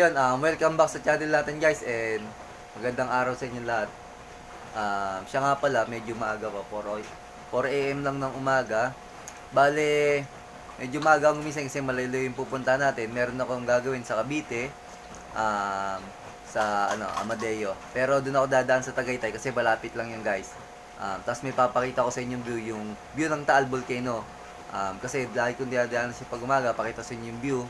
Yun, welcome back sa channel natin guys and magandang araw sa inyo lahat. Siya nga pala, medyo maaga pa, 4 AM lang ng umaga. Bale, medyo maaga ang gumising kasi malayo yung pupunta natin. Meron akong gagawin sa Cavite, sa Amadeo. Pero doon ako dadaan sa Tagaytay kasi malapit lang yun guys. Tapos may papakita ko sa inyo yung view ng Taal Volcano. Kasi dahil kung dadaan siya pag umaga, pakita sa inyo yung view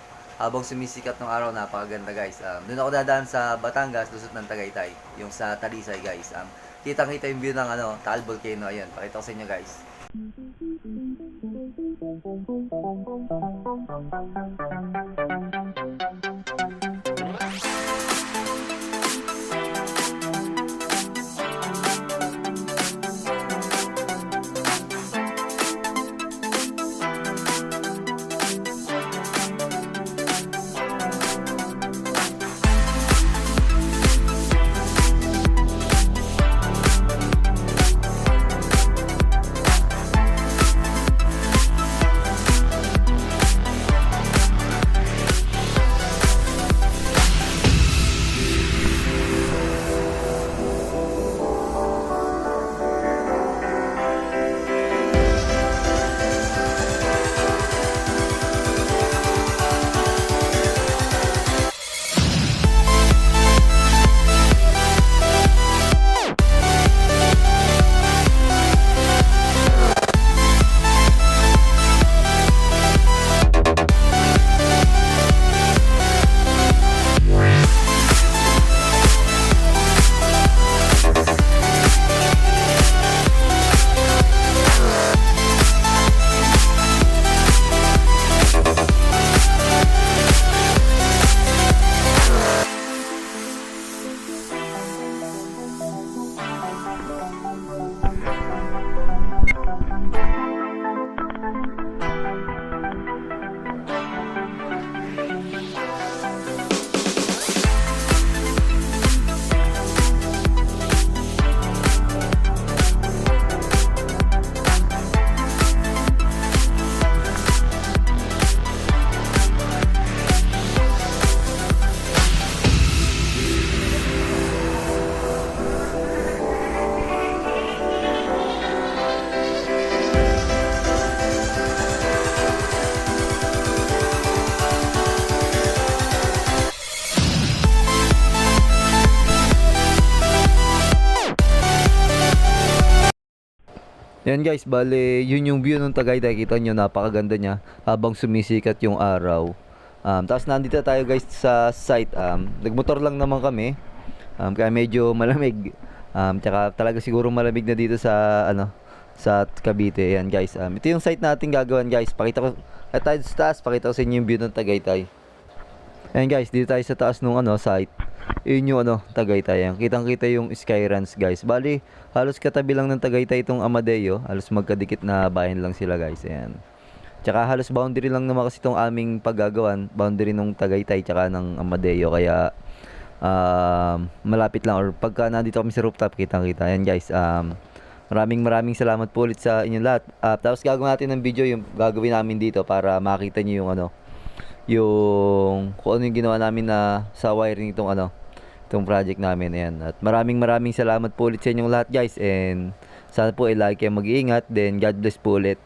habang sumisikat ng araw, napakaganda guys. Doon ako dadaan sa Batangas, lusot ng Tagaytay, yung sa Talisay guys. Kitang-kita yung view ng Taal Volcano. Ayun, pakita ko sa inyo guys. Yan guys, bale, yun yung view ng Tagaytay. Kita nyo, napakaganda niya habang sumisikat yung araw. Tapos nandito tayo guys sa site. Nagmotor lang naman kami. Kaya medyo malamig. Tsaka talaga siguro malamig na dito sa sa Cavite. Yan guys. Ito yung site natin gagawin guys. Pakita ko tayo sa taas, pakita ko sa inyo yung view ng Tagaytay. Yan guys, dito tayo sa taas nung site. Yun yung Tagaytay. Kitang-kita yung Skyruns guys. Bali, halos katabi lang ng Tagaytay itong Amadeo. Halos magkadikit na bayan lang sila guys. Ayan. Tsaka halos boundary lang naman kasi itong aming paggagawan. Boundary nung Tagaytay tsaka ng Amadeo. Kaya malapit lang. Or pagka nandito kami sa rooftop, kitang-kita. Ayan guys. Maraming salamat po ulit sa inyong lahat. Tapos gagawin natin ng video yung gagawin namin dito para makita nyo yung yung kung ano yung ginawa namin na sa wiring itong project namin. Ayan. At maraming salamat po ulit sa inyong lahat guys, and sana po lagi kayong mag-iingat, then God bless po ulit.